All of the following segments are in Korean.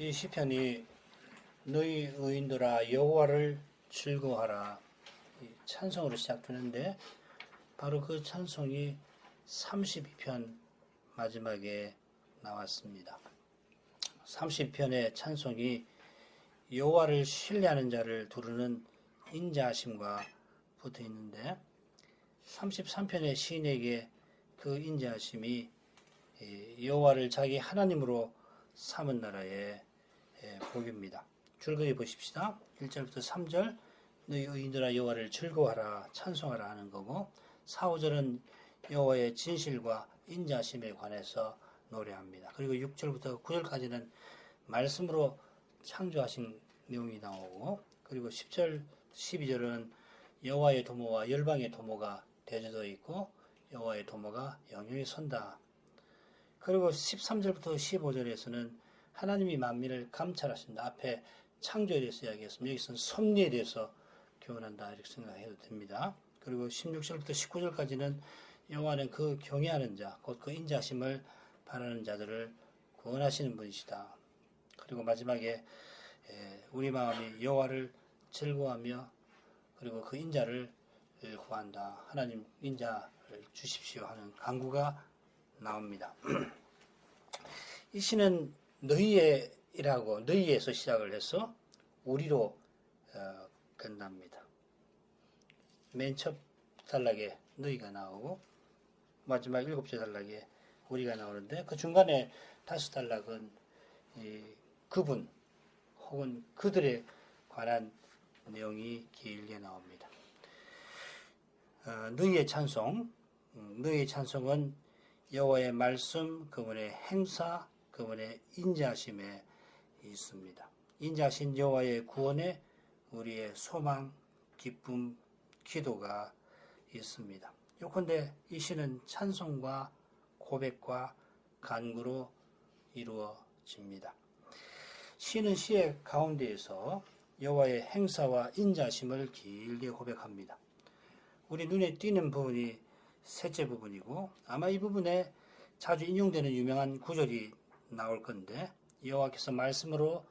이 시편이 너희 의인들아 여호와를 즐거워하라 이 찬송으로 시작되는데 바로 그 찬송이 32편 마지막에 나왔습니다. 30편의 찬송이 여호와를 신뢰하는 자를 두르는 인자하심과 붙어 있는데 33편의 시인에게 그 인자하심이 여호와를 자기 하나님으로 삼은 나라의 복입니다. 줄거리 보십시다. 1절부터 3절 너희 의인들아 여호와를 즐거워하라 찬송하라 하는 거고 4, 5절은 여호와의 진실과 인자하심에 관해서 노래합니다. 그리고 6절부터 9절까지는 말씀으로 창조하신 내용이 나오고 그리고 10절, 12절은 여호와의 도모와 열방의 도모가 대조되어 있고 여호와의 도모가 영영히 선다. 그리고 13절부터 15절에서는 하나님이 만민을 감찰하신다. 앞에 창조에 대해서 이야기했으면 여기서는 섭리에 대해서 교훈한다 이렇게 생각해도 됩니다. 그리고 16절부터 19절까지는 여호와는 그 경외하는 자, 곧 그 인자하심을 바라는 자들을 구원하시는 분이시다. 그리고 마지막에 우리 마음이 여호와를 즐거워하며 그리고 그 인자를 구한다. 하나님 인자를 주십시오 하는 간구가 나옵니다. 이 시는 너희의이라고 너희에서 시작을 해서 우리로 끝납니다. 맨 첫 단락에 너희가 나오고 마지막 7째 단락에 우리가 나오는데 그 중간에 5단락은 그분 혹은 그들에 관한 내용이 길게 나옵니다. 너희의 찬송, 너희의 찬송은 여호와의 말씀, 그분의 행사, 그분의 인자하심에 있습니다. 인자하신 여호와의 구원에 우리의 소망, 기쁨, 기도가 있습니다. 요컨대 이 시는 찬송과 고백과 간구로 이루어집니다. 시는 시의 가운데에서 여호와의 행사와 인자하심을 길게 고백합니다. 우리 눈에 띄는 부분이 셋째 부분이고 아마 이 부분에 자주 인용되는 유명한 구절이 나올 건데 여호와께서 말씀으로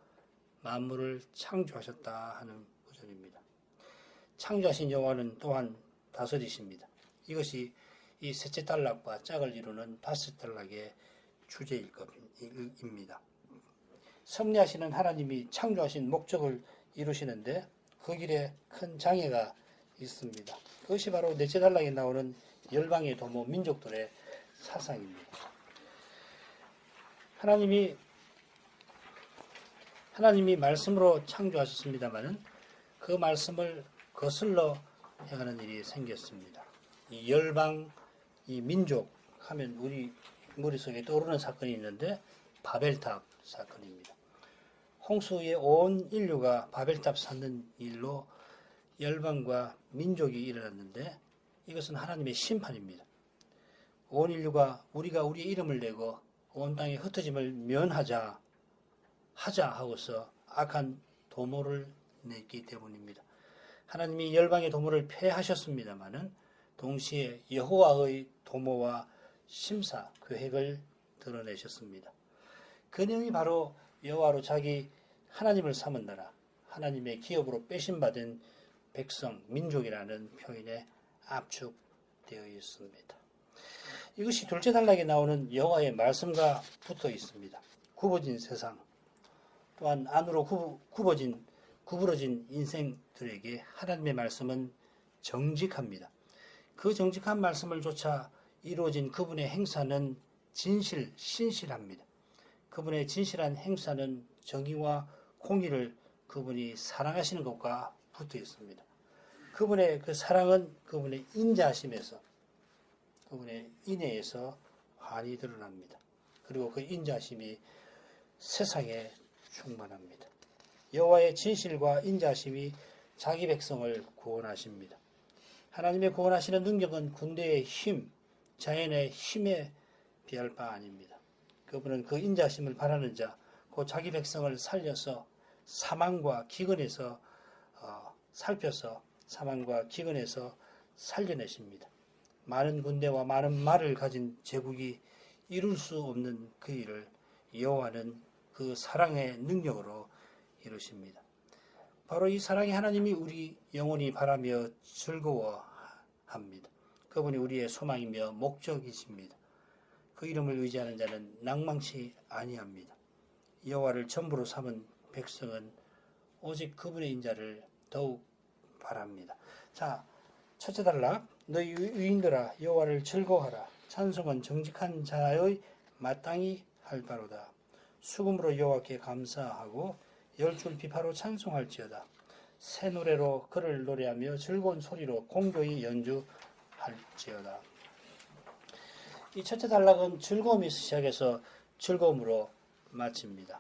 만물을 창조하셨다 하는 구절입니다. 창조하신 여호와는 또한 다스리십니다. 이것이 이 셋째 단락과 짝을 이루는 5단락의 주제일 겁니다. 섭리하시는 하나님이 창조하신 목적을 이루시는데 그 길에 큰 장애가 있습니다. 그것이 바로 넷째 단락에 나오는 열방의 도모 민족들의 사상입니다. 하나님이 말씀으로 창조하셨습니다마는 그 말씀을 거슬러 해가는 일이 생겼습니다. 이 열방, 이 민족 하면 우리 머릿속에 떠오르는 사건이 있는데 바벨탑 사건입니다. 홍수에 온 인류가 바벨탑 쌓는 일로 열방과 민족이 일어났는데 이것은 하나님의 심판입니다. 온 인류가 우리가 우리의 이름을 내고 온 땅의 흩어짐을 면하자 하고서 악한 도모를 냈기 때문입니다. 하나님이 열방의 도모를 폐하셨습니다마는 동시에 여호와의 도모와 심사, 계획을 드러내셨습니다. 그 내용이 바로 여호와로 자기 하나님을 삼은 나라, 하나님의 기업으로 빼심받은 백성, 민족이라는 표현에 압축되어 있습니다. 이것이 둘째 단락에 나오는 여호와의 말씀과 붙어 있습니다. 굽어진 세상, 또한 안으로 구부러진 인생들에게 하나님의 말씀은 정직합니다. 그 정직한 말씀을 쫓아 이루어진 그분의 행사는 신실합니다. 그분의 진실한 행사는 정의와 공의를 그분이 사랑하시는 것과 붙어 있습니다. 그분의 그 사랑은 그분의 인자하심에서 그분의 인애에서 환히 드러납니다. 그리고 그 인자하심이 세상에 충만합니다. 여호와의 진실과 인자하심이 자기 백성을 구원하십니다. 하나님의 구원하시는 능력은 군대의 힘, 자연의 힘에 비할 바 아닙니다. 그분은 그 인자하심을 바라는 자, 그 자기 백성을 살려서 사망과 기근에서 살펴서 사망과 기근에서 살려내십니다. 많은 군대와 많은 말을 가진 제국이 이룰 수 없는 그 일을 여호와는 그 사랑의 능력으로 이루십니다. 바로 이 사랑의 하나님이 우리 영혼이 바라며 즐거워합니다. 그분이 우리의 소망이며 목적이십니다. 그 이름을 의지하는 자는 낭망치 아니합니다. 여호와를 전부로 삼은 백성은 오직 그분의 인자를 더욱 바랍니다. 자, 첫째 단락, 너희 의인들아 여호와를 즐거워하라. 찬송은 정직한 자의 마땅히 할 바로다. 수금으로 여호와께 감사하고 열줄 비파로 찬송할지어다. 새 노래로 그를 노래하며 즐거운 소리로 공교히 연주할지어다. 이 첫째 단락은 즐거움에서 시작해서 즐거움으로 마칩니다.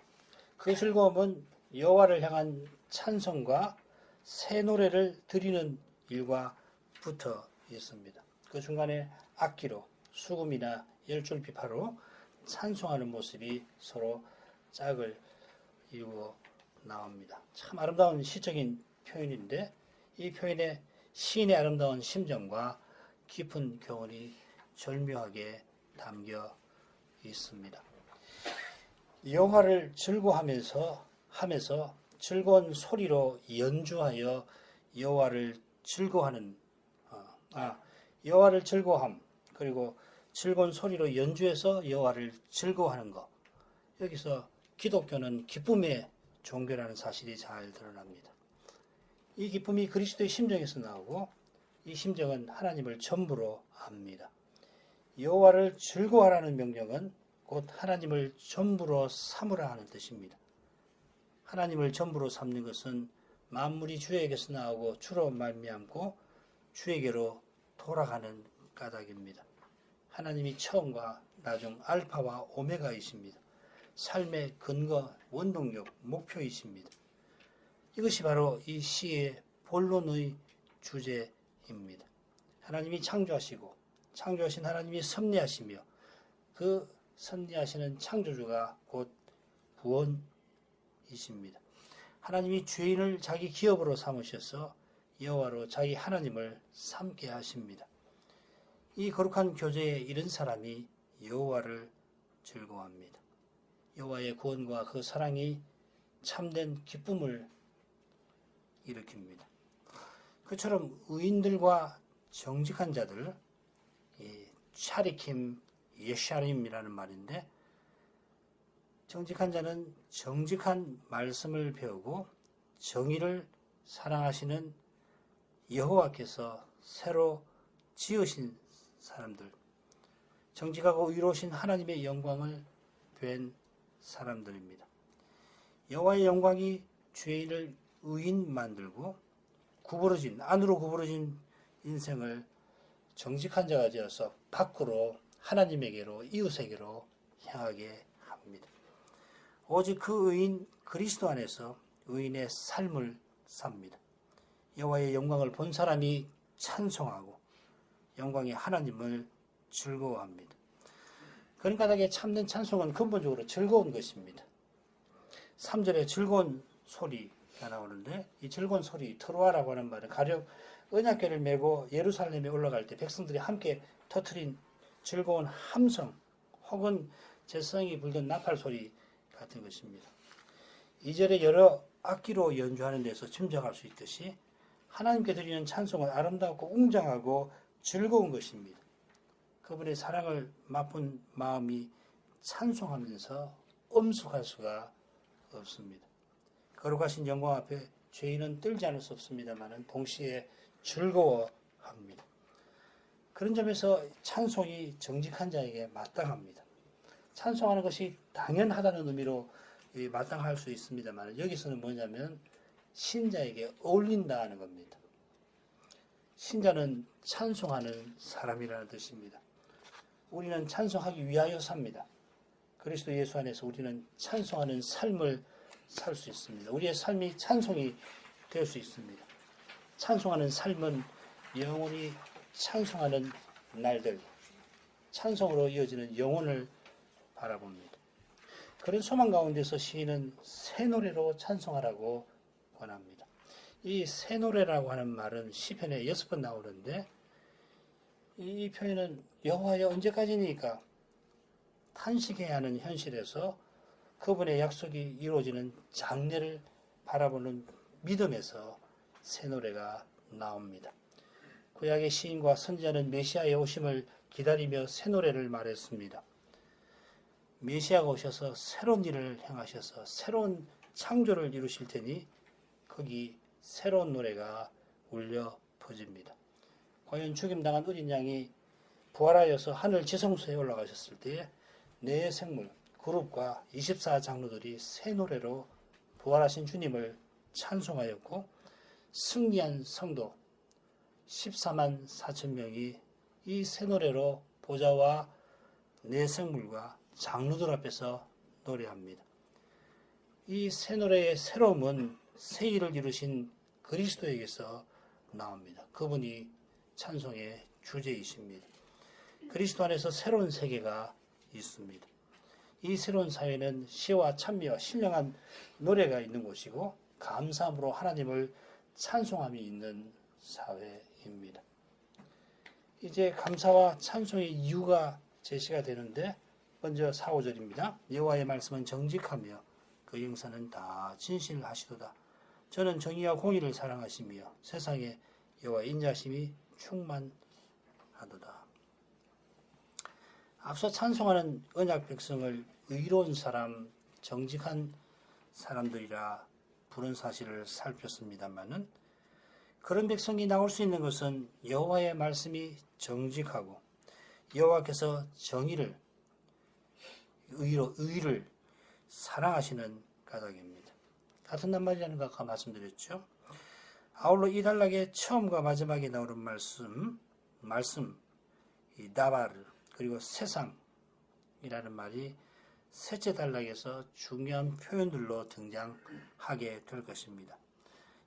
그 즐거움은 여호와를 향한 찬송과 새 노래를 드리는 일과 붙어 있습니다. 그 중간에 악기로 수금이나 열줄 비파로 찬송하는 모습이 서로 짝을 이루어 나옵니다. 참 아름다운 시적인 표현인데 이 표현에 시인의 아름다운 심정과 깊은 교훈이 절묘하게 담겨 있습니다. 여호와를 즐거워하면서 즐거운 소리로 연주하여 여호와를 즐거워하는 여호와를 즐거워함 그리고 즐거운 소리로 연주해서 여호와를 즐거워하는 것. 여기서 기독교는 기쁨의 종교라는 사실이 잘 드러납니다. 이 기쁨이 그리스도의 심정에서 나오고 이 심정은 하나님을 전부로 압니다. 여호와를 즐거워하라는 명령은 곧 하나님을 전부로 삼으라 하는 뜻입니다. 하나님을 전부로 삼는 것은 만물이 주에게서 나오고 주로 말미암고 주에게로 돌아가는 까닭입니다. 하나님이 처음과 나중 알파와 오메가이십니다. 삶의 근거, 원동력, 목표이십니다. 이것이 바로 이 시의 본론의 주제입니다. 하나님이 창조하신 하나님이 섭리하시며 그 섭리하시는 창조주가 곧 구원이십니다. 하나님이 죄인을 자기 기업으로 삼으셔서 여호와로 자기 하나님을 삼게 하십니다. 이 거룩한 교제에 이른 사람이 여호와를 즐거워합니다. 여호와의 구원과 그 사랑이 참된 기쁨을 일으킵니다. 그처럼 의인들과 정직한 자들, 샤리킴 예샤림이라는 말인데 정직한 자는 정직한 말씀을 배우고 정의를 사랑하시는 여호와께서 새로 지으신 사람들, 정직하고 의로우신 하나님의 영광을 뵌 사람들입니다. 여호와의 영광이 죄인을 의인 만들고 안으로 구부러진 인생을 정직한 자가 되어서 밖으로 하나님에게로 이웃에게로 향하게 합니다. 오직 그 의인 그리스도 안에서 의인의 삶을 삽니다. 여호와의 영광을 본 사람이 찬송하고 영광의 하나님을 즐거워합니다. 그런 까닭에 참된 찬송은 근본적으로 즐거운 것입니다. 3절에 즐거운 소리가 나오는데 이 즐거운 소리, 트로아라고 하는 말은 가령 언약궤를 메고 예루살렘에 올라갈 때 백성들이 함께 터뜨린 즐거운 함성 혹은 제성이 불던 나팔 소리 같은 것입니다. 2절에 여러 악기로 연주하는 데서 짐작할 수 있듯이 하나님께 드리는 찬송은 아름답고 웅장하고 즐거운 것입니다. 그분의 사랑을 맛본 마음이 찬송하면서 엄숙할 수가 없습니다. 거룩하신 영광 앞에 죄인은 떨지 않을 수 없습니다만 동시에 즐거워합니다. 그런 점에서 찬송이 정직한 자에게 마땅합니다. 찬송하는 것이 당연하다는 의미로 마땅할 수 있습니다만 여기서는 뭐냐면 신자에게 어울린다 하는 겁니다. 신자는 찬송하는 사람이라는 뜻입니다. 우리는 찬송하기 위하여 삽니다. 그리스도 예수 안에서 우리는 찬송하는 삶을 살 수 있습니다. 우리의 삶이 찬송이 될 수 있습니다. 찬송하는 삶은 영원히 찬송하는 날들, 찬송으로 이어지는 영혼을 바라봅니다. 그런 소망 가운데서 시인은 새 노래로 찬송하라고 권합니다. 이 새 노래라고 하는 말은 시편에 6번 나오는데 이 표현은 여호와여 언제까지니까 탄식해야 하는 현실에서 그분의 약속이 이루어지는 장래를 바라보는 믿음에서 새 노래가 나옵니다. 구약의 시인과 선지자는 메시아의 오심을 기다리며 새 노래를 말했습니다. 메시아가 오셔서 새로운 일을 행하셔서 새로운 창조를 이루실 테니 거기 새로운 노래가 울려 퍼집니다. 과연 죽임당한 어린 양이 부활하여서 하늘 지성소에 올라가셨을 때에 네 생물, 그룹과 24장로들이 새 노래로 부활하신 주님을 찬송하였고 승리한 성도 14만 4천 명이 이 새 노래로 보좌와 네 생물과 장로들 앞에서 노래합니다. 이 새 노래의 새로움은 새 일을 이루신 그리스도에게서 나옵니다. 그분이 찬송의 주제이십니다. 그리스도 안에서 새로운 세계가 있습니다. 이 새로운 사회는 시와 찬미와 신령한 노래가 있는 곳이고 감사함으로 하나님을 찬송함이 있는 사회입니다. 이제 감사와 찬송의 이유가 제시가 되는데 먼저 4, 5절입니다. 여호와의 말씀은 정직하며 그 영사는 다 진실하시도다. 저는 정의와 공의를 사랑하시며 세상에 여호와의 인자심이 충만하도다. 앞서 찬송하는 언약 백성을 의로운 사람, 정직한 사람들이라 부른 사실을 살폈습니다만은 그런 백성이 나올 수 있는 것은 여호와의 말씀이 정직하고 여호와께서 정의를 의를 사랑하시는 까닭입니다. 같은 낱말이라는 거 아까 말씀드렸죠. 아울러 이 단락의 처음과 마지막에 나오는 말씀 이 다바르 그리고 세상이라는 말이 셋째 단락에서 중요한 표현들로 등장하게 될 것입니다.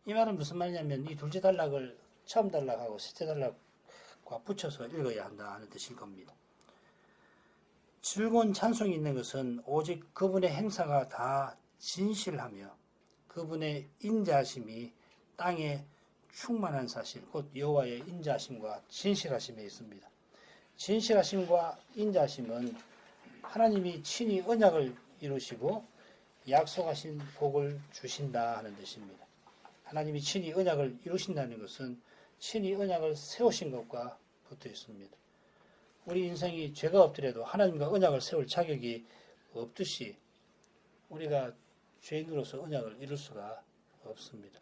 이 말은 무슨 말이냐면 이 둘째 단락을 처음 단락하고 셋째 단락과 붙여서 읽어야 한다 하는 뜻일 겁니다. 즐거운 찬송이 있는 것은 오직 그분의 행사가 다 진실하며 그분의 인자하심이 땅에 충만한 사실, 곧 여호와의 인자하심과 진실하심에 있습니다. 진실하심과 인자하심은 하나님이 친히 언약을 이루시고 약속하신 복을 주신다 하는 뜻입니다. 하나님이 친히 언약을 이루신다는 것은 친히 언약을 세우신 것과 붙어 있습니다. 우리 인생이 죄가 없더라도 하나님과 언약을 세울 자격이 없듯이 우리가 죄인으로서 언약을 이룰 수가 없습니다.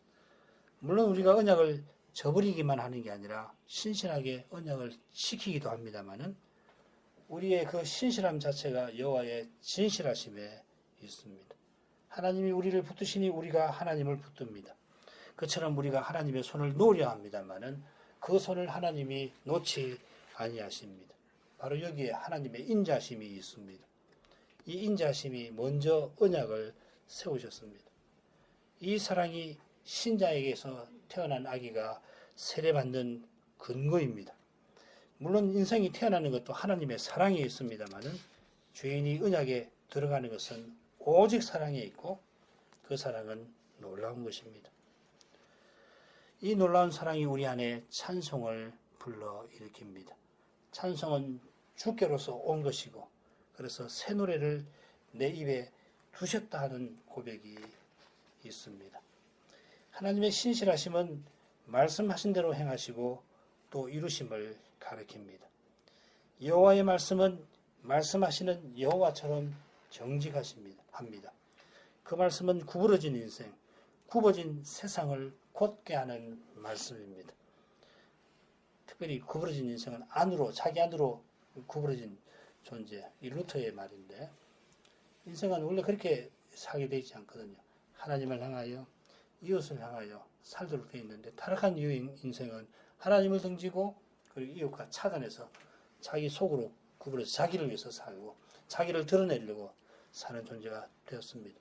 물론 우리가 언약을 저버리기만 하는 게 아니라 신실하게 언약을 지키기도 합니다만은 우리의 그 신실함 자체가 여호와의 진실하심에 있습니다. 하나님이 우리를 붙드시니 우리가 하나님을 붙듭니다. 그처럼 우리가 하나님의 손을 놓으려 합니다만은 그 손을 하나님이 놓지 아니하십니다. 바로 여기에 하나님의 인자심이 있습니다. 이 인자심이 먼저 언약을 세우셨습니다. 이 사랑이 신자에게서 태어난 아기가 세례받는 근거입니다. 물론 인생이 태어나는 것도 하나님의 사랑에 있습니다만은 죄인이 언약에 들어가는 것은 오직 사랑에 있고 그 사랑은 놀라운 것입니다. 이 놀라운 사랑이 우리 안에 찬송을 불러일으킵니다. 찬송은 주께로서 온 것이고 그래서 새 노래를 내 입에 두셨다 하는 고백이 있습니다. 하나님의 신실하심은 말씀하신 대로 행하시고 또 이루심을 가리킵니다. 여호와의 말씀은 말씀하시는 여호와처럼 정직하십니다. 그 말씀은 구부러진 인생, 굽어진 세상을 곧게 하는 말씀입니다. 특별히 구부러진 인생은 안으로, 자기 안으로 구부러진 존재, 이 루터의 말인데 인생은 원래 그렇게 살게 되어 있지 않거든요. 하나님을 향하여 이웃을 향하여 살도록 되어 있는데 타락한 이후의 인생은 하나님을 등지고 그리고 이웃과 차단해서 자기 속으로 구부려서 자기를 위해서 살고 자기를 드러내려고 사는 존재가 되었습니다.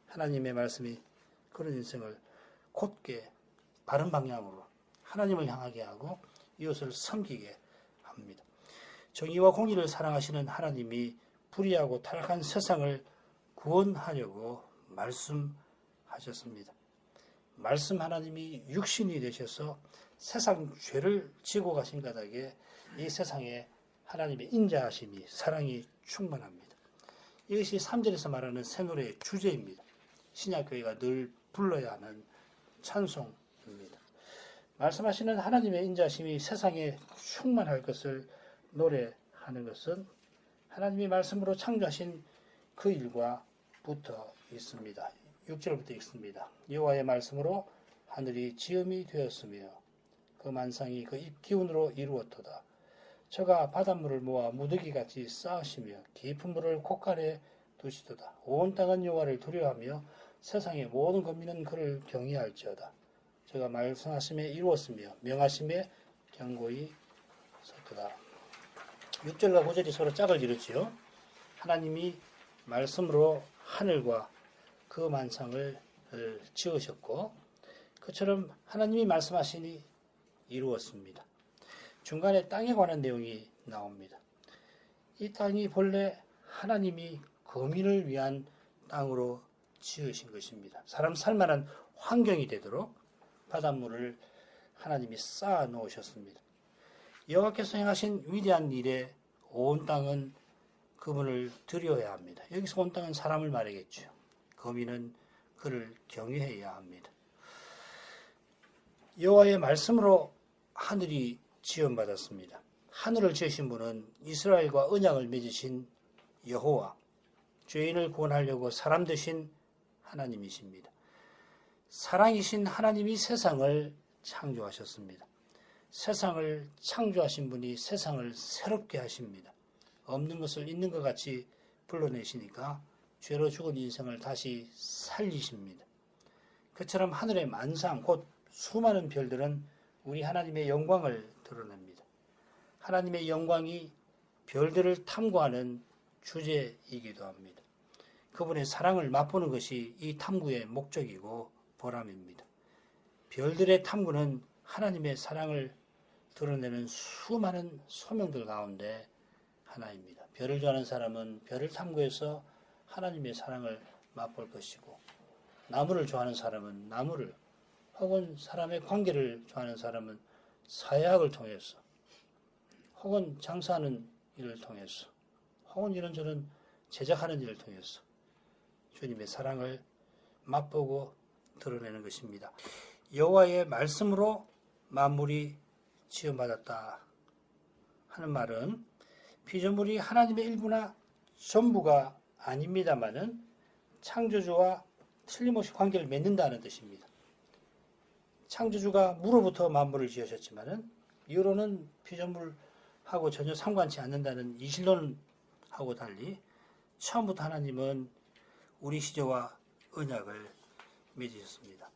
하나님의 말씀이 그런 인생을 곧게 바른 방향으로 하나님을 향하게 하고 이웃을 섬기게 합니다. 정의와 공의를 사랑하시는 하나님이 불의하고 타락한 세상을 구원하려고 말씀하셨습니다. 말씀 하나님이 육신이 되셔서 세상 죄를 지고 가신 까닭에 이 세상에 하나님의 인자하심이 사랑이 충만합니다. 이것이 3절에서 말하는 새 노래의 주제입니다. 신약교회가 늘 불러야 하는 찬송입니다. 말씀하시는 하나님의 인자심이 세상에 충만할 것을 노래하는 것은 하나님이 말씀으로 창조하신 그 일과 붙어 있습니다. 6절부터 읽습니다. 여호와의 말씀으로 하늘이 지음이 되었으며 그 만상이 그 입기운으로 이루었도다. 저가 바닷물을 모아 무더기같이 쌓으시며 깊은 물을 콧간에 두시도다. 온 땅은 여호와를 두려워하며 세상의 모든 거민은 그를 경외할지어다. 저가 말씀하심에 이루었으며 명하심에 견고히 섰도다. 6절과 9절이 서로 짝을 이루지요. 하나님이 말씀으로 하늘과 그 만상을 지으셨고 그처럼 하나님이 말씀하시니 이루었습니다. 중간에 땅에 관한 내용이 나옵니다. 이 땅이 본래 하나님이 거민을 위한 땅으로 지으신 것입니다. 사람 살만한 환경이 되도록 바닷물을 하나님이 쌓아 놓으셨습니다. 여호와께서 행하신 위대한 일에 온 땅은 그분을 드려야 합니다. 여기서 온 땅은 사람을 말하겠죠. 거민은 그를 경외해야 합니다. 여호와의 말씀으로 하늘이 지음받았습니다. 하늘을 지으신 분은 이스라엘과 언약을 맺으신 여호와, 죄인을 구원하려고 사람 되신 하나님이십니다. 사랑이신 하나님이 세상을 창조하셨습니다. 세상을 창조하신 분이 세상을 새롭게 하십니다. 없는 것을 있는 것 같이 불러내시니까 죄로 죽은 인생을 다시 살리십니다. 그처럼 하늘의 만상, 곧 수많은 별들은 우리 하나님의 영광을 드러냅니다. 하나님의 영광이 별들을 탐구하는 주제이기도 합니다. 그분의 사랑을 맛보는 것이 이 탐구의 목적이고 보람입니다. 별들의 탐구는 하나님의 사랑을 드러내는 수많은 소명들 가운데 하나입니다. 별을 좋아하는 사람은 별을 탐구해서 하나님의 사랑을 맛볼 것이고, 나무를 좋아하는 사람은 나무를, 혹은 사람의 관계를 좋아하는 사람은 사회학을 통해서, 혹은 장사하는 일을 통해서, 혹은 이런저런 제작하는 일을 통해서 주님의 사랑을 맛보고 드러내는 것입니다. 여호와의 말씀으로 만물이 지음받았다 하는 말은 피조물이 하나님의 일부나 전부가 아닙니다마는 창조주와 틀림없이 관계를 맺는다는 뜻입니다. 창조주가 무로부터 만물을 지으셨지만은 이후로는 피조물하고 전혀 상관치 않는다는 이신론하고 달리 처음부터 하나님은 우리 시대와 언약을 맺으셨습니다.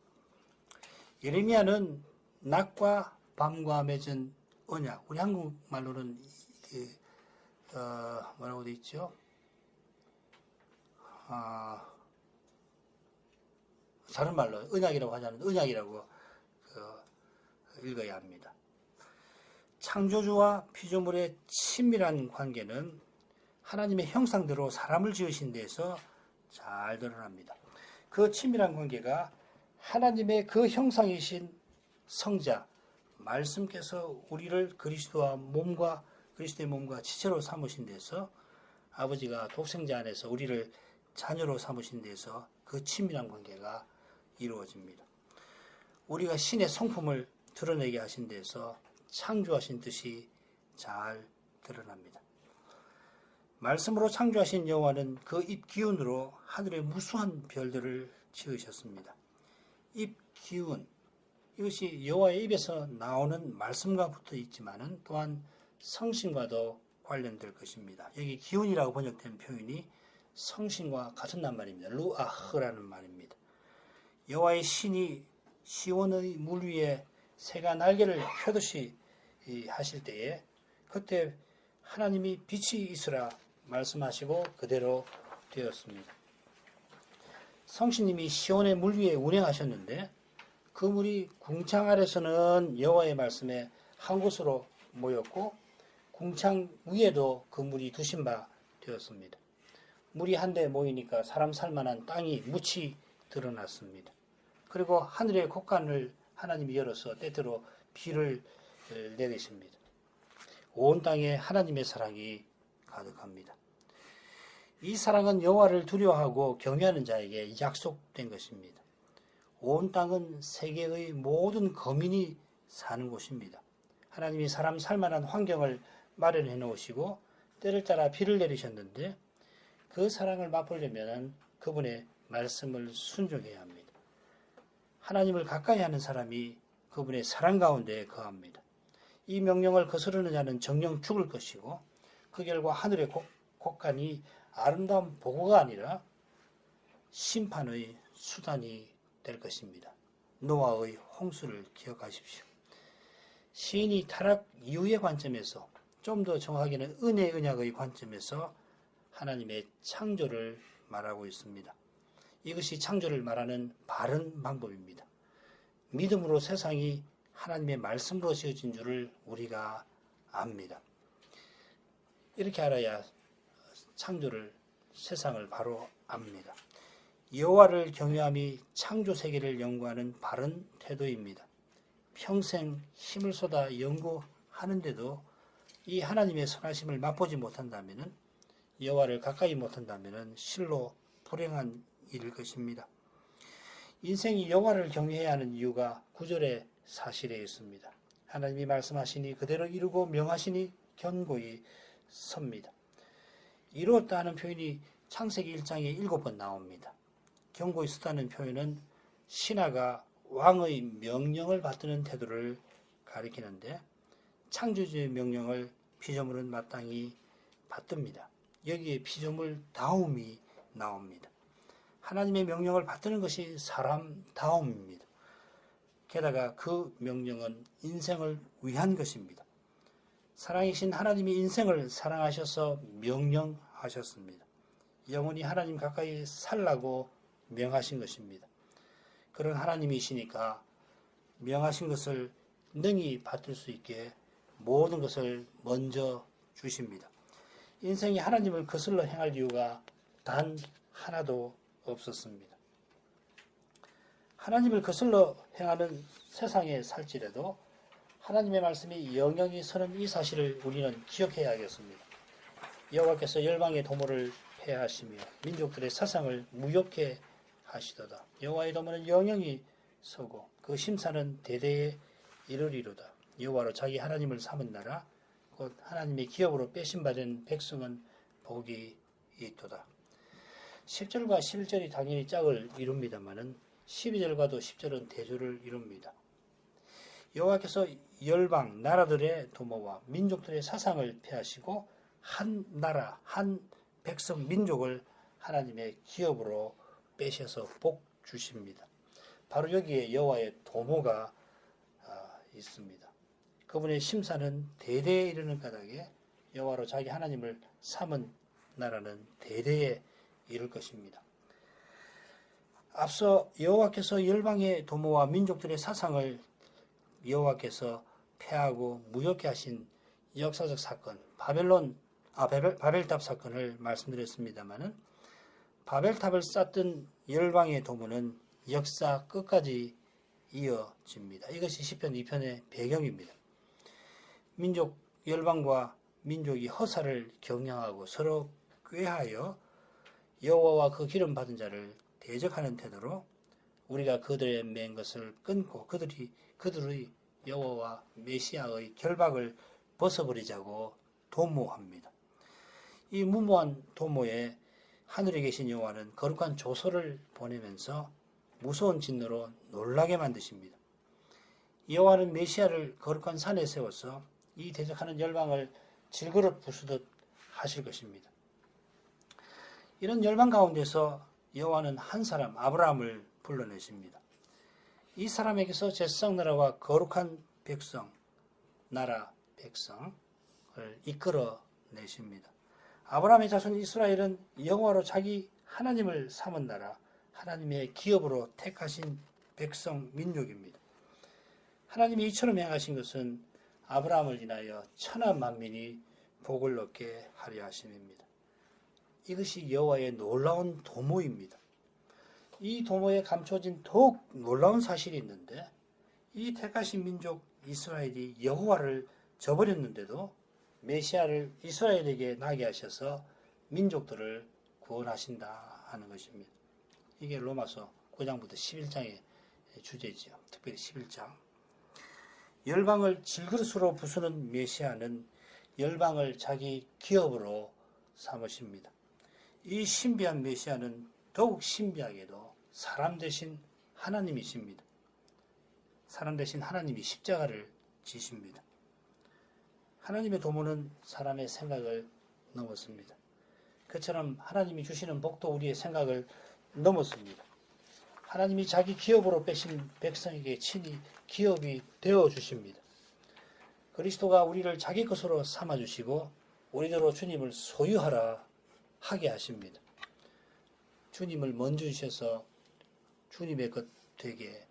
예레미야는 낮과 밤과 맺은 언약, 우리 한국말로는 뭐라고 되어 있죠? 다른 말로 언약이라고 하지 않는데 언약이라고 읽어야 합니다. 창조주와 피조물의 친밀한 관계는 하나님의 형상대로 사람을 지으신 데에서 잘 드러납니다. 그 친밀한 관계가 하나님의 그 형상이신 성자, 말씀께서 우리를 그리스도의 몸과 지체로 삼으신 데서 아버지가 독생자 안에서 우리를 자녀로 삼으신 데서 그 친밀한 관계가 이루어집니다. 우리가 신의 성품을 드러내게 하신 데서 창조하신 뜻이 잘 드러납니다. 말씀으로 창조하신 여호와는 그 입기운으로 하늘의 무수한 별들을 지으셨습니다. 입기운, 이것이 여호와의 입에서 나오는 말씀과 붙어 있지만은 또한 성신과도 관련될 것입니다. 여기 기운이라고 번역된 표현이 성신과 같은 말입니다. 루아흐라는 말입니다. 여호와의 신이 시온의 물 위에 새가 날개를 펴듯이 하실 때에 그때 하나님이 빛이 있으라 말씀하시고 그대로 되었습니다. 성신님이 시온의 물 위에 운행하셨는데 그 물이 궁창 아래서는 여호와의 말씀에 한 곳으로 모였고 궁창 위에도 그 물이 두신 바 되었습니다. 물이 한데 모이니까 사람 살만한 땅이 묻히 드러났습니다. 그리고 하늘의 곳간을 하나님이 열어서 때때로 비를 내리십니다. 온 땅에 하나님의 사랑이 가득합니다. 이 사랑은 여호와를 두려워하고 경외하는 자에게 약속된 것입니다. 온 땅은 세계의 모든 거민이 사는 곳입니다. 하나님이 사람 살만한 환경을 마련해 놓으시고 때를 따라 비를 내리셨는데 그 사랑을 맛보려면 그분의 말씀을 순종해야 합니다. 하나님을 가까이 하는 사람이 그분의 사랑 가운데 거합니다. 이 명령을 거스르는 자는 정령 죽을 것이고 그 결과 하늘의 곡간이 아름다운 보고가 아니라 심판의 수단이 될 것입니다. 노아의 홍수를 기억하십시오. 시인이 타락 이후의 관점에서 좀 더 정확하게는 은혜 언약의 관점에서 하나님의 창조를 말하고 있습니다. 이것이 창조를 말하는 바른 방법입니다. 믿음으로 세상이 하나님의 말씀으로 지어진 줄을 우리가 압니다. 이렇게 알아야 창조를, 세상을 바로 압니다. 여호와를 경외함이 창조 세계를 연구하는 바른 태도입니다. 평생 힘을 쏟아 연구하는데도 이 하나님의 선하심을 맛보지 못한다면, 여호와를 가까이 못한다면 실로 불행한 일일 것입니다. 인생이 여호와를 경외해야 하는 이유가 9절의 사실에 있습니다. 하나님이 말씀하시니 그대로 이루고 명하시니 견고히 섭니다. 이루었다 하는 표현이 창세기 1장에 7번 나옵니다. 견고히 섰다는 표현은 신하가 왕의 명령을 받드는 태도를 가리키는데 창조주의 명령을 피조물은 마땅히 받듭니다. 여기에 피조물다움이 나옵니다. 하나님의 명령을 받드는 것이 사람다움입니다. 게다가 그 명령은 인생을 위한 것입니다. 사랑이신 하나님이 인생을 사랑하셔서 명령하셨습니다. 영원히 하나님 가까이 살라고 명하신 것입니다. 그런 하나님이시니까 명하신 것을 능히 받들 수 있게 모든 것을 먼저 주십니다. 인생이 하나님을 거슬러 행할 이유가 단 하나도 없었습니다. 하나님을 거슬러 행하는 세상에 살지라도 하나님의 말씀이 영영이 서는 이 사실을 우리는 기억해야겠습니다. 여호와께서 열방의 도모를 폐하시며 민족들의 사상을 무욕해 하시도다. 여호와의 도모는 영영이 서고 그 심사는 대대에 이르리로다. 여호와로 자기 하나님을 삼은 나라 곧 하나님의 기업으로 빼신받은 백성은 복이 있도다. 10절과 11절이 당연히 짝을 이룹니다마는 12절과도 10절은 대조를 이룹니다. 여호와께서 열방 나라들의 도모와 민족들의 사상을 폐하시고 한 나라 한 백성 민족을 하나님의 기업으로 빼셔서 복 주십니다. 바로 여기에 여호와의 도모가 있습니다. 그분의 심사는 대대에 이르는 까닭에 여호와로 자기 하나님을 삼은 나라는 대대에 이를 것입니다. 앞서 여호와께서 열방의 도모와 민족들의 사상을 여호와께서 폐하고 무효케 하신 역사적 사건, 바벨탑 사건을 말씀드렸습니다마는 바벨탑을 쌓던 열방의 도모는 역사 끝까지 이어집니다. 이것이 시편 2편의 배경입니다. 민족 열방과 민족이 허사를 경영하고 서로 꾀하여 여호와와 그 기름 받은 자를 대적하는 태도로 우리가 그들의 맨 것을 끊고 그들의 여호와와 메시아의 결박을 벗어버리자고 도모합니다. 이 무모한 도모에 하늘에 계신 여호와는 거룩한 조소를 보내면서 무서운 진노로 놀라게 만드십니다. 여호와는 메시아를 거룩한 산에 세워서 이 대적하는 열방을 질그릇 부수듯 하실 것입니다. 이런 열방 가운데서 여호와는 한 사람 아브라함을 불러내십니다. 이 사람에게서 제사장 나라와 거룩한 백성, 나라 백성을 이끌어내십니다. 아브라함의 자손 이스라엘은 여호와로 자기 하나님을 삼은 나라, 하나님의 기업으로 택하신 백성 민족입니다. 하나님이 이처럼 행하신 것은 아브라함을 인하여 천하 만민이 복을 얻게 하려 하심입니다. 이것이 여호와의 놀라운 도모입니다. 이 도모에 감춰진 더욱 놀라운 사실이 있는데 이 택하신 민족 이스라엘이 여호와를 저버렸는데도 메시아를 이스라엘에게 나게 하셔서 민족들을 구원하신다 하는 것입니다. 이게 로마서 9장부터 11장의 주제지요. 특별히 11장. 열방을 질그릇으로 부수는 메시아는 열방을 자기 기업으로 삼으십니다. 이 신비한 메시아는 더욱 신비하게도 사람 대신 하나님이십니다. 사람 대신 하나님이 십자가를 지십니다. 하나님의 도모는 사람의 생각을 넘었습니다. 그처럼 하나님이 주시는 복도 우리의 생각을 넘었습니다. 하나님이 자기 기업으로 빼신 백성에게 친히 기업이 되어 주십니다. 그리스도가 우리를 자기 것으로 삼아 주시고 우리대로 주님을 소유하라 하게 하십니다. 주님을 먼저 주셔서 주님의 것 되게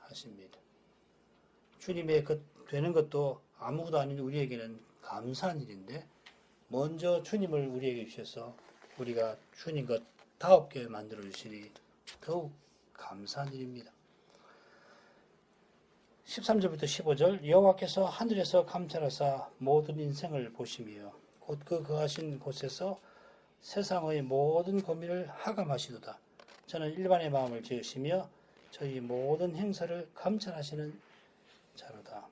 하십니다. 주님의 것 되는 것도 아무것도 아닌 우리에게는 감사한 일인데 먼저 주님을 우리에게 주셔서 우리가 주님 것 다옵게 만들어 주시니 더욱 감사한 일입니다. 13절부터 15절 여호와께서 하늘에서 감찰하사 모든 인생을 보시며 곧 그 거하신 곳에서 세상의 모든 고민을 하감하시도다. 저는 일반의 마음을 지으시며 저희 모든 행사를 감찰하시는 자로다.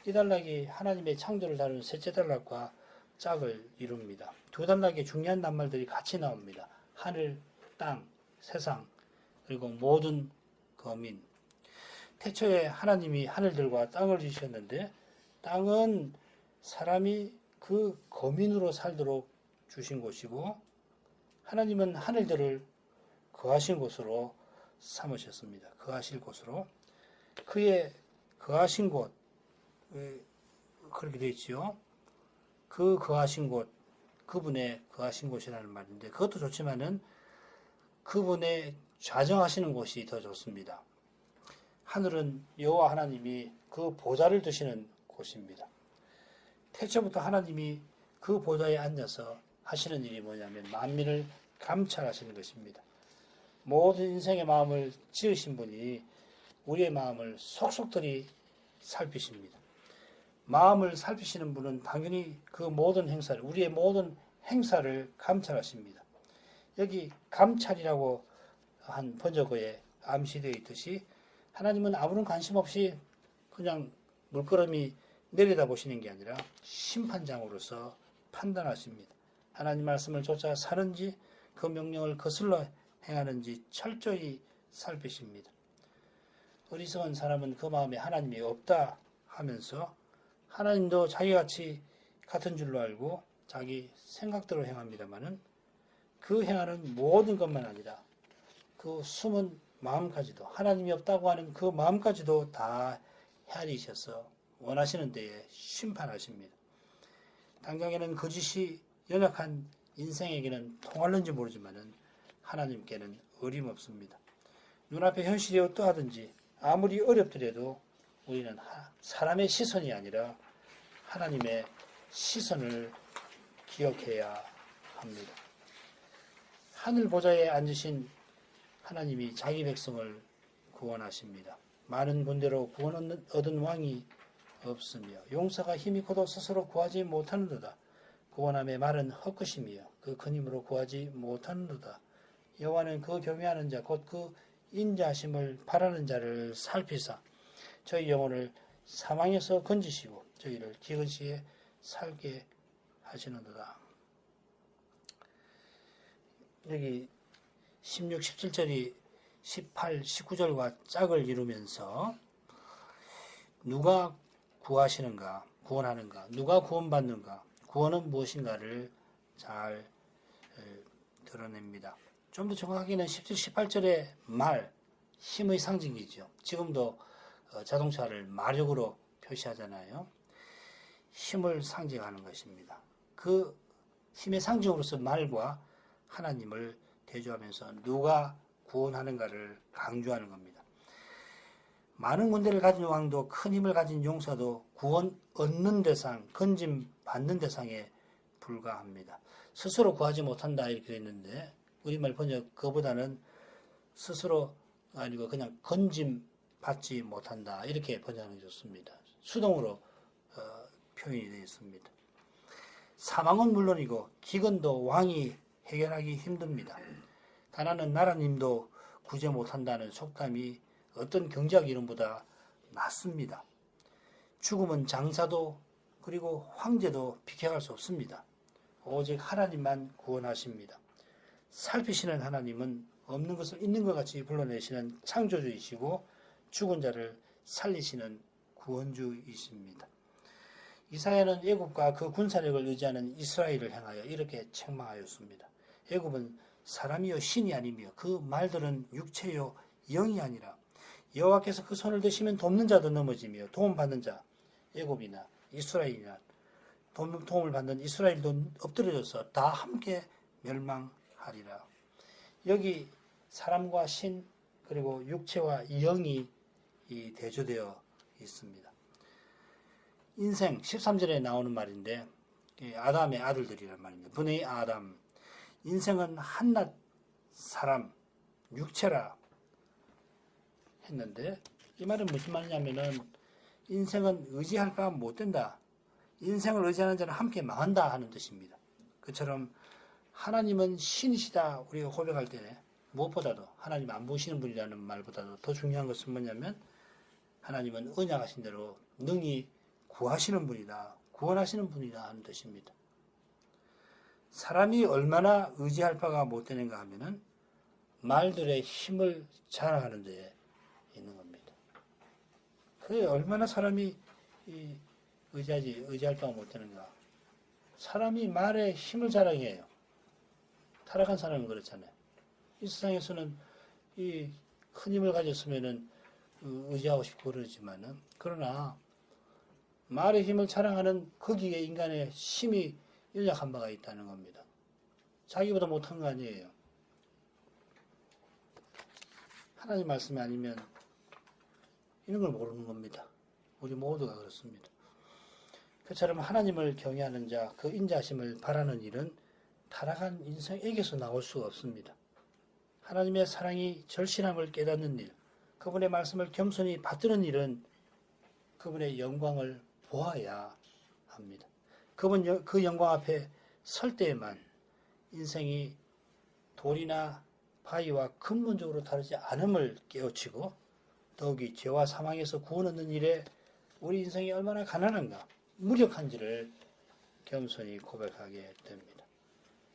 이 단락이 하나님의 창조를 다루는 셋째 단락과 짝을 이룹니다. 두 단락에 중요한 낱말들이 같이 나옵니다. 하늘, 땅, 세상, 그리고 모든 거민. 태초에 하나님이 하늘들과 땅을 지으셨는데 땅은 사람이 그 거민으로 살도록 주신 곳이고 하나님은 하늘들을 거하신 곳으로 삼으셨습니다. 거하실 곳으로. 그의 거하신 곳, 그렇게 되어 있지요. 그 거하신 곳, 그분의 거하신 곳이라는 말인데 그것도 좋지만은 그분의 좌정하시는 곳이 더 좋습니다. 하늘은 여호와 하나님이 그 보좌를 두시는 곳입니다. 태초부터 하나님이 그 보좌에 앉아서 하시는 일이 뭐냐면 만민을 감찰하시는 것입니다. 모든 인생의 마음을 지으신 분이 우리의 마음을 속속들이 살피십니다. 마음을 살피시는 분은 당연히 그 모든 행사를, 우리의 모든 행사를 감찰하십니다. 여기 감찰이라고 한 번역어에 암시되어 있듯이 하나님은 아무런 관심 없이 그냥 물끄러미 내려다보시는 게 아니라 심판장으로서 판단하십니다. 하나님 말씀을 쫓아 사는지 그 명령을 거슬러 행하는지 철저히 살피십니다. 어리석은 사람은 그 마음에 하나님이 없다 하면서 하나님도 자기같이 같은 줄로 알고 자기 생각대로 행합니다마는 그 행하는 모든 것만 아니라 그 숨은 마음까지도 하나님이 없다고 하는 그 마음까지도 다 헤아리셔서 원하시는 데에 심판하십니다. 당장에는 거짓이 연약한 인생에게는 통할는지 모르지만은 하나님께는 어림없습니다. 눈앞에 현실이 어떠하든지 아무리 어렵더라도 우리는 사람의 시선이 아니라 하나님의 시선을 기억해야 합니다. 하늘 보좌에 앉으신 하나님이 자기 백성을 구원하십니다. 많은 군대로 구원 얻은 왕이 없으며 용사가 힘이 커도 스스로 구하지 못하는도다. 구원함의 말은 헛것이며 그 큰 힘으로 구하지 못하는도다. 여호와는 그 교매하는 자 곧 그 인자하심을 바라는 자를 살피사 저희 영혼을 사망에서 건지시고 저희를 기근 시에 살게 하시는도다. 여기 16, 17절이 18, 19절과 짝을 이루면서 누가 구하시는가, 구원하는가, 누가 구원받는가, 구원은 무엇인가를 잘 드러냅니다. 좀 더 정확하게는 17, 18절의 말, 힘의 상징이죠. 지금도 자동차를 마력으로 표시하잖아요. 힘을 상징하는 것입니다. 그 힘의 상징으로서 말과 하나님을 대조하면서 누가 구원하는가를 강조하는 겁니다. 많은 군대를 가진 왕도 큰 힘을 가진 용사도 구원 얻는 대상, 건짐 받는 대상에 불과합니다. 스스로 구하지 못한다 이렇게 되어 있는데 우리말 번역 그보다는 스스로 아니고 그냥 건짐 받지 못한다 이렇게 번역하는 게 좋습니다. 수동으로 표현이 되어 있습니다. 사망은 물론이고 기근도 왕이 해결하기 힘듭니다. 가난은 나라님도 구제 못한다는 속담이 어떤 경제학 이론보다 낫습니다. 죽음은 장사도 그리고 황제도 비켜갈 수 없습니다. 오직 하나님만 구원하십니다. 살피시는 하나님은 없는 것을 있는 것 같이 불러내시는 창조주이시고 죽은 자를 살리시는 구원주이십니다. 이사야는 애굽과 그 군사력을 의지하는 이스라엘을 향하여 이렇게 책망하였습니다. 애굽은 사람이요 신이 아니며 그 말들은 육체요 영이 아니라 여호와께서 그 손을 드시면 돕는 자도 넘어지며 도움받는 자 애굽이나 이스라엘이나 도움을 받는 이스라엘도 엎드려져서 다 함께 멸망하리라. 여기 사람과 신 그리고 육체와 영이 대조되어 있습니다. 인생 13절에 나오는 말인데 아담의 아들들이란 말입니다. 분의 아담. 인생은 한낱 사람 육체라 했는데 이 말은 무슨 말이냐면은 인생은 의지할 바가 못 된다. 인생을 의지하는 자는 함께 망한다 하는 뜻입니다. 그처럼 하나님은 신이시다 우리가 고백할 때 무엇보다도 하나님 안 보시는 분이라는 말보다도 더 중요한 것은 뭐냐면 하나님은 언약하신 대로 능히 구하시는 분이다. 구원하시는 분이다 하는 뜻입니다. 사람이 얼마나 의지할 바가 못 되는가 하면은 말들의 힘을 자랑하는 데에 있는 겁니다. 그게 얼마나 사람이 의지할 바가 못 되는가. 사람이 말에 힘을 자랑해요. 타락한 사람은 그렇잖아요. 이 세상에서는 이 큰 힘을 가졌으면은 의지하고 싶고 그러지만은 그러나 말의 힘을 자랑하는 거기에 인간의 힘이 연약한 바가 있다는 겁니다. 자기보다 못한 거 아니에요. 하나님 말씀이 아니면 이런 걸 모르는 겁니다. 우리 모두가 그렇습니다. 그처럼 하나님을 경외하는 자, 그 인자하심을 바라는 일은 타락한 인생에게서 나올 수가 없습니다. 하나님의 사랑이 절실함을 깨닫는 일, 그분의 말씀을 겸손히 받드는 일은 그분의 영광을 보아야 합니다. 그 영광 앞에 설 때에만 인생이 돌이나 바위와 근본적으로 다르지 않음을 깨우치고 더욱이 죄와 사망에서 구원 얻는 일에 우리 인생이 얼마나 가난한가, 무력한지를 겸손히 고백하게 됩니다.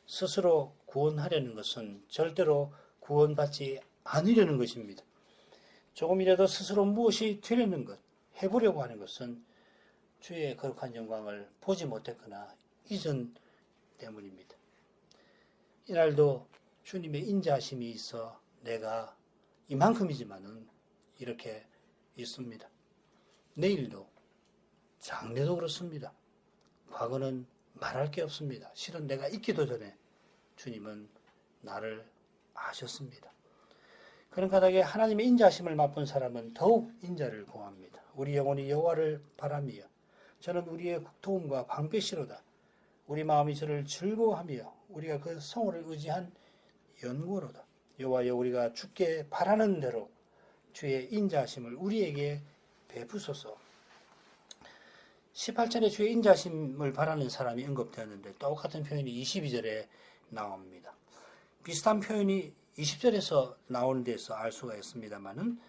스스로 구원하려는 것은 절대로 구원받지 않으려는 것입니다. 조금이라도 스스로 무엇이 되려는 것, 해보려고 하는 것은 주의 거룩한 영광을 보지 못했거나 잊은 때문입니다. 이날도 주님의 인자하심이 있어 내가 이만큼이지만은 이렇게 있습니다. 내일도 장래도 그렇습니다. 과거는 말할 게 없습니다. 실은 내가 있기도 전에 주님은 나를 아셨습니다. 그런 까닭에 하나님의 인자하심을 맛본 사람은 더욱 인자를 구합니다. 우리 영혼이 여호와를 바라며 저는 우리의 도움과 방패시로다. 우리 마음이 저를 즐거워하며 우리가 그 성호를 의지한 연고로다. 여호와여 우리가 주께 바라는 대로 주의 인자하심을 우리에게 베푸소서. 18절에 주의 인자하심을 바라는 사람이 언급되었는데 똑같은 표현이 22절에 나옵니다. 비슷한 표현이 20절에서 나오는 데서 알 수가 있습니다만은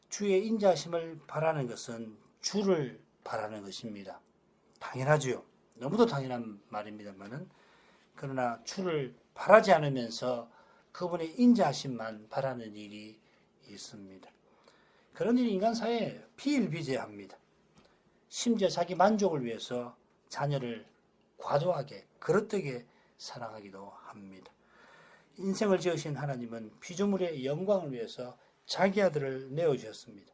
주의 인자하심을 바라는 것은 주를 바라는 것입니다. 당연하지요. 너무도 당연한 말입니다만은 그러나 주를 바라지 않으면서 그분의 인자하심만 바라는 일이 있습니다. 그런 일이 인간사회에 비일비재합니다. 심지어 자기 만족을 위해서 자녀를 과도하게 그릇되게 사랑하기도 합니다. 인생을 지으신 하나님은 피조물의 영광을 위해서 자기 아들을 내어주셨습니다.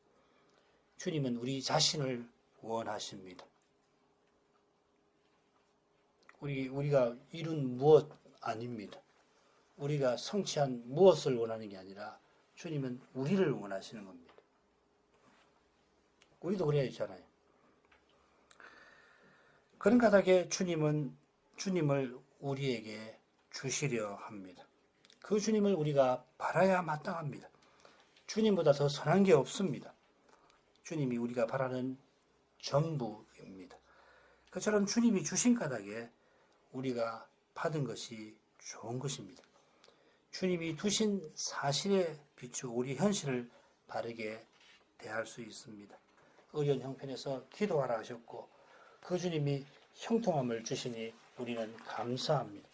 주님은 우리 자신을 원하십니다. 우리가 이룬 무엇 아닙니다. 우리가 성취한 무엇을 원하는 게 아니라 주님은 우리를 원하시는 겁니다. 우리도 그래야 되잖아요. 그런 까닭에 주님을 우리에게 주시려 합니다. 그 주님을 우리가 바라야 마땅합니다. 주님보다 더 선한 게 없습니다. 주님이 우리가 바라는 전부입니다. 그처럼 주님이 주신 까닭에 우리가 받은 것이 좋은 것입니다. 주님이 두신 사실에 비추어 우리 현실을 바르게 대할 수 있습니다. 어려운 형편에서 기도하라 하셨고 그 주님이 형통함을 주시니 우리는 감사합니다.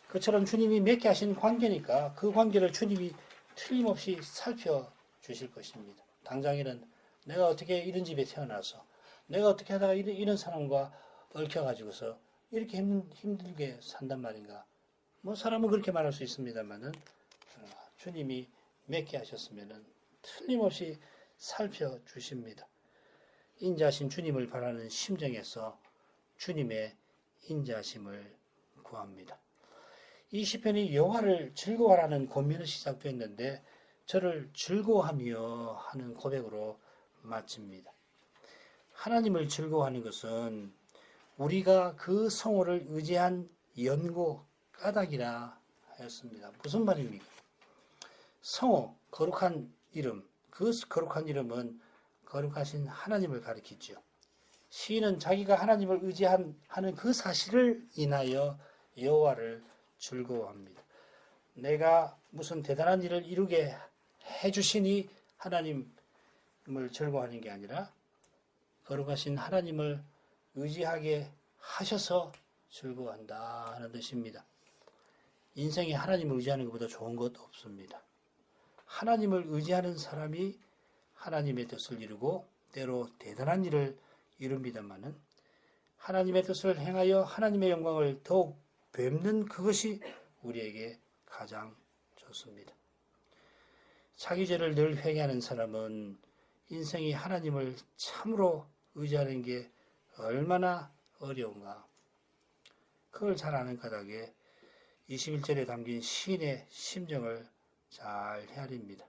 그처럼 주님이 맺게 하신 관계니까 그 관계를 주님이 틀림없이 살펴주실 것입니다. 당장에는 내가 어떻게 이런 집에 태어나서 내가 어떻게 하다가 이런 사람과 얽혀가지고서 이렇게 힘들게 산단 말인가. 뭐 사람은 그렇게 말할 수 있습니다만은 주님이 맺게 하셨으면은 틀림없이 살펴주십니다. 인자하신 주님을 바라는 심정에서 주님의 인자하심을 구합니다. 이 시편이 여호와를 즐거워하라는 권면으로 시작됐는데 저를 즐거워하며 하는 고백으로 마칩니다. 하나님을 즐거워하는 것은 우리가 그 성호를 의지한 연고 까닭이라 하였습니다. 무슨 말입니까? 성호, 거룩한 이름, 그 거룩한 이름은 거룩하신 하나님을 가리키죠. 시인은 자기가 하나님을 의지하는 그 사실을 인하여 여호와를 즐거워합니다. 내가 무슨 대단한 일을 이루게 해주시니 하나님을 즐거워하는 게 아니라 거룩하신 하나님을 의지하게 하셔서 즐거워한다 하는 뜻입니다. 인생에 하나님을 의지하는 것보다 좋은 것 없습니다. 하나님을 의지하는 사람이 하나님의 뜻을 이루고 때로 대단한 일을 이룹니다마는 하나님의 뜻을 행하여 하나님의 영광을 더욱 뵙는 그것이 우리에게 가장 좋습니다. 자기 죄를 늘 회개하는 사람은 인생이 하나님을 참으로 의지하는 게 얼마나 어려운가. 그걸 잘 아는 까닭에 21절에 담긴 시인의 심정을 잘 헤아립니다.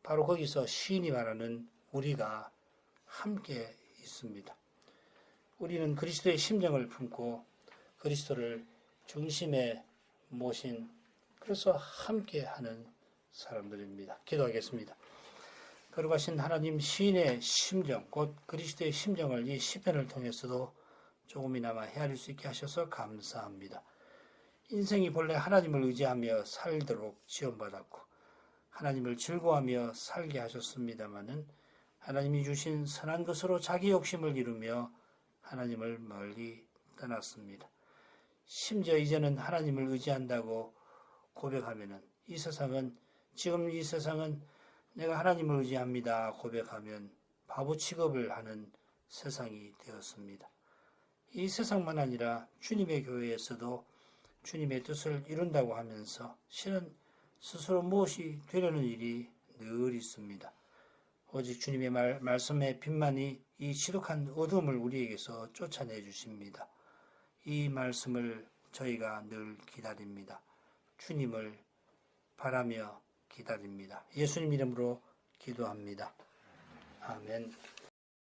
바로 거기서 시인이 말하는 우리가 함께 있습니다. 우리는 그리스도의 심정을 품고 그리스도를 중심에 모신 그래서 함께하는 사람들입니다. 기도하겠습니다. 거룩하신 하나님, 시인의 심정, 곧 그리스도의 심정을 이 시편을 통해서도 조금이나마 헤아릴 수 있게 하셔서 감사합니다. 인생이 본래 하나님을 의지하며 살도록 지원받았고 하나님을 즐거워하며 살게 하셨습니다마는 하나님이 주신 선한 것으로 자기 욕심을 이루며 하나님을 멀리 떠났습니다. 심지어 이제는 하나님을 의지한다고 고백하면은 지금 이 세상은 내가 하나님을 의지합니다 고백하면 바보 취급을 하는 세상이 되었습니다. 이 세상만 아니라 주님의 교회에서도 주님의 뜻을 이룬다고 하면서 실은 스스로 무엇이 되려는 일이 늘 있습니다. 오직 주님의 말씀의 빛만이 이 지독한 어둠을 우리에게서 쫓아내 주십니다. 이 말씀을 저희가 늘 기다립니다. 주님을 바라며 기다립니다. 예수님 이름으로 기도합니다. 아멘.